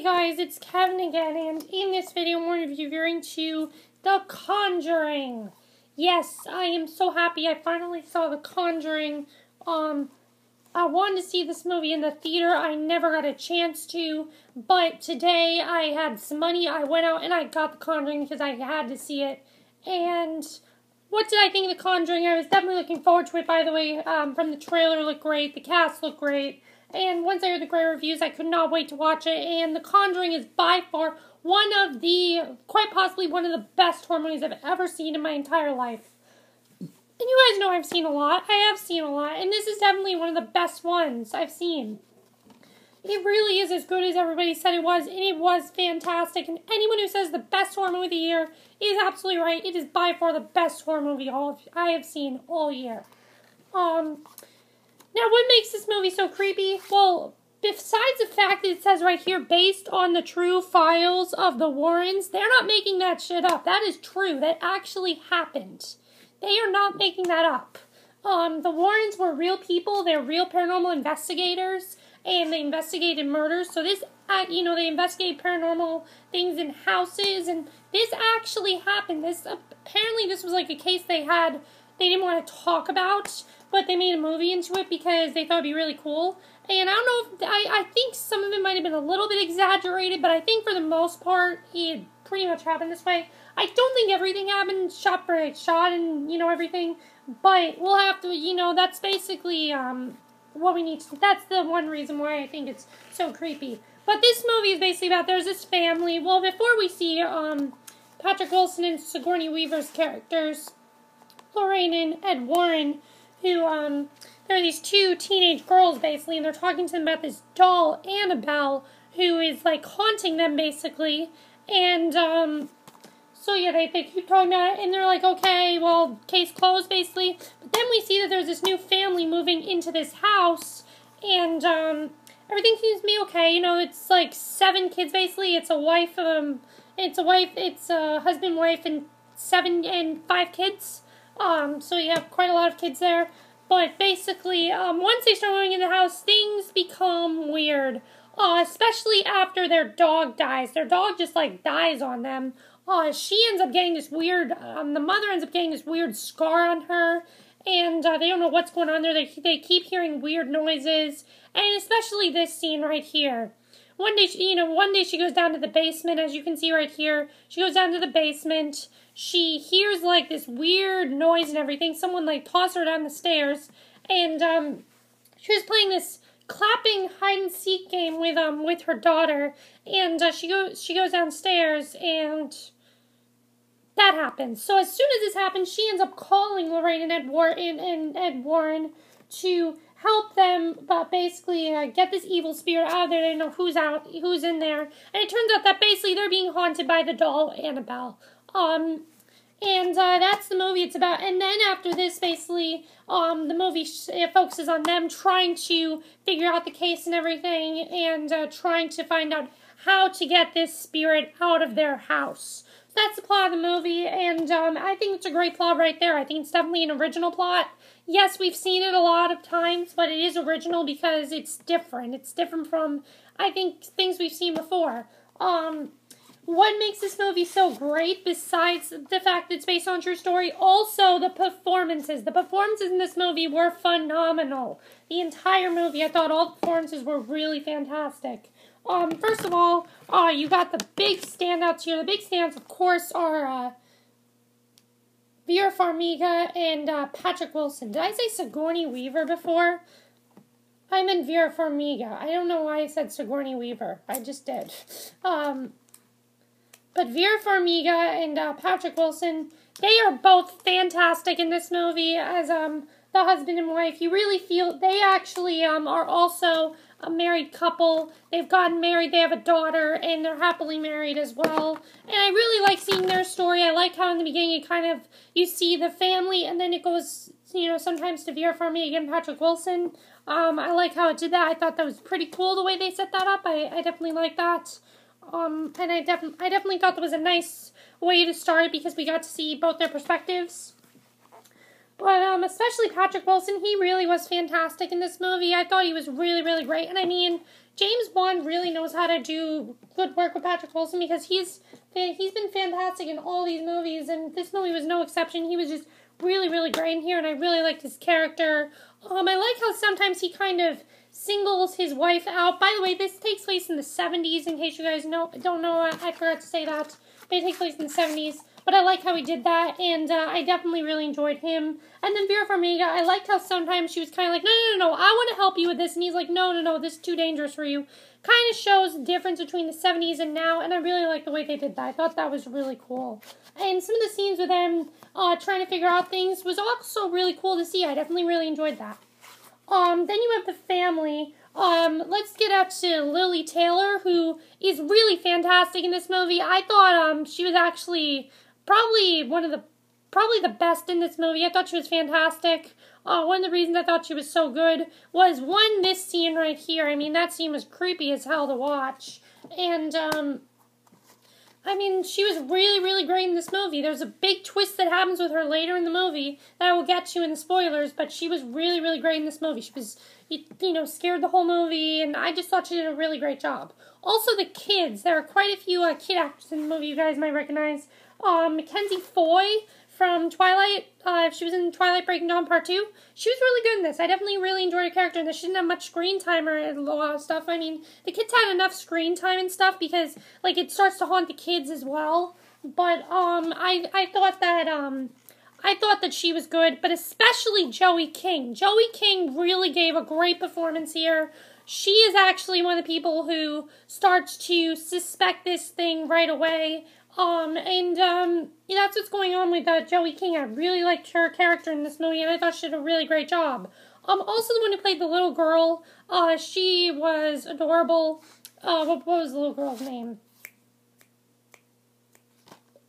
Hey guys, it's Kevin again, and in this video I'm reviewing to The Conjuring. Yes, I am so happy I finally saw The Conjuring. I wanted to see this movie in the theater. I never got a chance to, but today I had some money. I went out and I got The Conjuring because I had to see it. And what did I think of The Conjuring? I was definitely looking forward to it, by the way. From the trailer, it looked great. The cast looked great. And once I heard the great reviews, I could not wait to watch it. And The Conjuring is by far quite possibly one of the best horror movies I've ever seen in my entire life. And you guys know I've seen a lot. I have seen a lot. And this is definitely one of the best ones I've seen. It really is as good as everybody said it was. And it was fantastic. And anyone who says the best horror movie of the year is absolutely right. It is by far the best horror movie I have seen all year. Now, what makes this movie so creepy? Well, besides the fact that it says right here, based on the true files of the Warrens, they're not making that shit up. That is true. That actually happened. They are not making that up. The Warrens were real people. They're real paranormal investigators, and they investigated murders. So this, they investigate paranormal things in houses, and this actually happened. Apparently this was like a case they didn't want to talk about, but they made a movie into it because they thought it'd be really cool. And I don't know, I think some of it might have been a little bit exaggerated, but I think for the most part, it pretty much happened this way. I don't think everything happened shot for shot and, everything, but we'll have to, that's basically, what we need to, that's the one reason why I think it's so creepy. But this movie is basically about, there's this family, well, before we see, Patrick Wilson and Sigourney Weaver's characters, Lorraine and Ed Warren, who, there are these two teenage girls, basically, and they're talking to them about this doll, Annabelle, who is, like, haunting them, basically, and, so, yeah, they keep talking about it, and they're like, okay, well, case closed, basically, but then we see that there's this new family moving into this house, and, everything seems to be okay, it's, like, 7 kids, basically, it's a husband, wife, and 5 kids. So you have quite a lot of kids there. But basically, once they start moving in the house, things become weird. Especially after their dog dies. Their dog just, dies on them. She ends up getting this weird, the mother ends up getting this weird scar on her. And they don't know what's going on there. They keep hearing weird noises. And especially this scene right here. One day she goes down to the basement, as you can see right here. She goes down to the basement. She hears, this weird noise and everything. Someone, tossed her down the stairs. And, she was playing this clapping hide-and-seek game with her daughter. And, she goes downstairs, and that happens. So, as soon as this happens, she ends up calling Lorraine and Ed Warren to help them, basically, get this evil spirit out of there. They don't know who's in there. And it turns out that, basically, they're being haunted by the doll, Annabelle. That's the movie it's about. And then after this, basically, the movie focuses on them trying to figure out the case and everything, and trying to find out how to get this spirit out of their house. So that's the plot of the movie, and I think it's a great plot right there. I think it's definitely an original plot. Yes, we've seen it a lot of times, but it is original because it's different. It's different from, I think, things we've seen before. What makes this movie so great, besides the fact that it's based on a true story, also the performances. The performances in this movie were phenomenal. The entire movie, I thought all the performances were really fantastic. First of all, you got the big standouts here. The big standouts, of course, are, Vera Farmiga and, Patrick Wilson. Did I say Sigourney Weaver before? I meant Vera Farmiga. I don't know why I said Sigourney Weaver. I just did. But Vera Farmiga and Patrick Wilson, they are both fantastic in this movie as the husband and wife. You really feel they actually are also a married couple. They've gotten married, they have a daughter, and they're happily married as well. And I really like seeing their story. I like how in the beginning it kind of, you see the family, and then it goes, sometimes to Vera Farmiga and Patrick Wilson. I like how it did that. I thought that was pretty cool the way they set that up. I definitely like that. And I definitely thought that was a nice way to start it because we got to see both their perspectives. But especially Patrick Wilson, he really was fantastic in this movie. I thought he was really, really great. And I mean, James Bond really knows how to do good work with Patrick Wilson because he's been fantastic in all these movies, and this movie was no exception. He was just really, really great in here, and I really liked his character. I like how sometimes he kind of singles his wife out. By the way, this takes place in the 70s, in case you guys don't know. I forgot to say that. But it takes place in the 70s. But I like how he did that, and I definitely really enjoyed him. And then Vera Farmiga, I liked how sometimes she was kind of like, no, I want to help you with this. And he's like, no, this is too dangerous for you. Kind of shows the difference between the 70s and now, and I really like the way they did that. I thought that was really cool. And some of the scenes with them trying to figure out things was also really cool to see. I definitely really enjoyed that. Then you have the family. Let's get out to Lily Taylor, who is really fantastic in this movie. I thought she was actually probably the best in this movie. I thought she was fantastic. One of the reasons I thought she was so good was, one, this scene right here. I mean, that scene was creepy as hell to watch. And, I mean, she was really, really great in this movie. There's a big twist that happens with her later in the movie that I will get to in the spoilers, but she was really, really great in this movie. She was, scared the whole movie, and I just thought she did a really great job. Also, the kids. There are quite a few kid actors in the movie you guys might recognize. Mackenzie Foy from Twilight, she was in Twilight Breaking Dawn Part 2. She was really good in this. I definitely really enjoyed her character in this. She didn't have much screen time or a lot of stuff. I mean, the kids had enough screen time and stuff because, it starts to haunt the kids as well. But, I thought that she was good, but especially Joey King. Joey King really gave a great performance here. She is actually one of the people who starts to suspect this thing right away. That's what's going on with Joey King. I really liked her character in this movie, and I thought she did a really great job. Also the one who played the little girl, she was adorable. What was the little girl's name?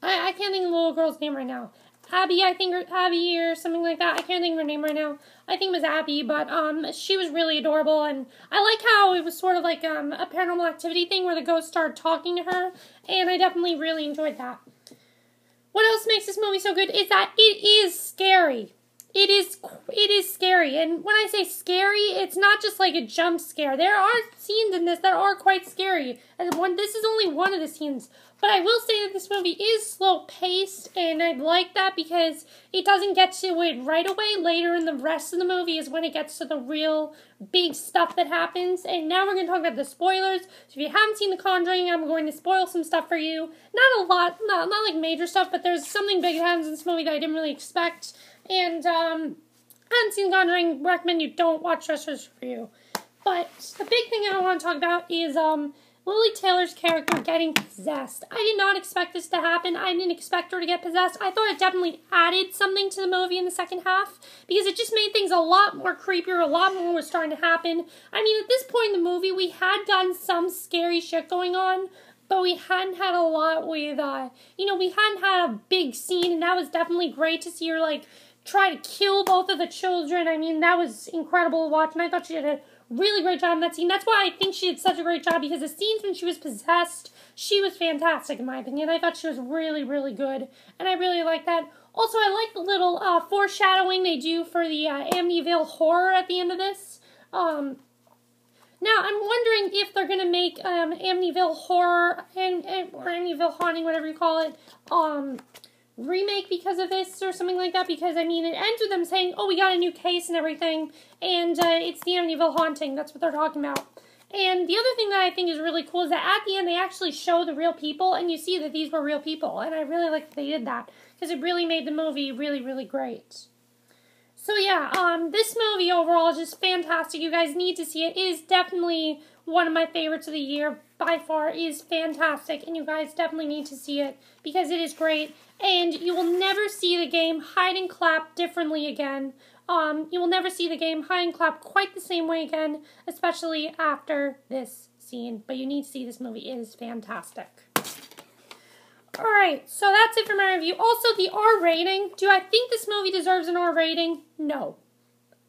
I can't think of the little girl's name right now. Abby, I think, or Abby or something like that. I can't think of her name right now. I think it was Abby, but she was really adorable, and I like how it was sort of like a Paranormal Activity thing where the ghost started talking to her, and I definitely really enjoyed that. What else makes this movie so good is that it is scary. It is scary, and when I say scary, it's not just like a jump scare. There are scenes in this that are quite scary, and this is only one of the scenes. But I will say that this movie is slow-paced, and I like that because it doesn't get to it right away. Later in the rest of the movie is when it gets to the real big stuff that happens. And now we're going to talk about the spoilers. So if you haven't seen The Conjuring, I'm going to spoil some stuff for you. Not a lot, not like major stuff, but there's something big that happens in this movie that I didn't really expect. And I haven't seen The Conjuring. Recommend you don't watch Restless Review. But the big thing I want to talk about is Lily Taylor's character getting possessed. I did not expect this to happen. I didn't expect her to get possessed. I thought it definitely added something to the movie in the second half because it just made things a lot more creepier, a lot more was starting to happen. I mean, at this point in the movie, we had gotten some scary shit going on, but we hadn't had a lot with, we hadn't had a big scene, and that was definitely great to see her, try to kill both of the children. I mean, that was incredible to watch, and I thought she did a really great job in that scene. That's why I think she did such a great job, because the scenes when she was possessed, she was fantastic in my opinion. I thought she was really, really good, and I really like that. Also, I like the little foreshadowing they do for the Amityville horror at the end of this. Now, I'm wondering if they're going to make Amityville horror or Amityville haunting, whatever you call it, remake because of this or something like that, because I mean it ends with them saying, oh, we got a new case and everything, and it's the Amityville haunting. That's what they're talking about. And the other thing that I think is really cool is that at the end they actually show the real people, and you see that these were real people, and I really like that they did that because it really made the movie really, really great. So yeah, this movie overall is just fantastic. You guys need to see it. It is definitely one of my favorites of the year. By far, it is fantastic, and you guys definitely need to see it because it is great. And you will never see the game Hide and Clap differently again. You will never see the game Hide and Clap quite the same way again, especially after this scene. But you need to see this movie. It is fantastic. Alright, so that's it for my review. Also, the R rating. Do I think this movie deserves an R rating? No.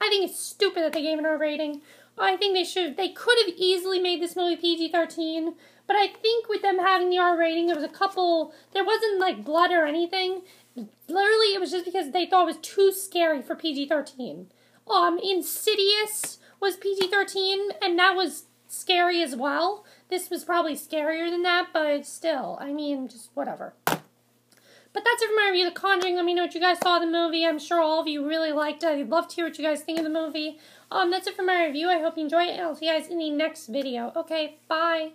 I think it's stupid that they gave an R rating. I think they could have easily made this movie PG-13, but I think with them having the R rating, there wasn't like blood or anything. Literally, it was just because they thought it was too scary for PG-13. Insidious was PG-13, and that was scary as well. This was probably scarier than that, but still, I mean, just whatever. But that's it for my review of The Conjuring. Let me know what you guys saw of the movie. I'm sure all of you really liked it. I'd love to hear what you guys think of the movie. That's it for my review. I hope you enjoy it, and I'll see you guys in the next video. Okay, bye.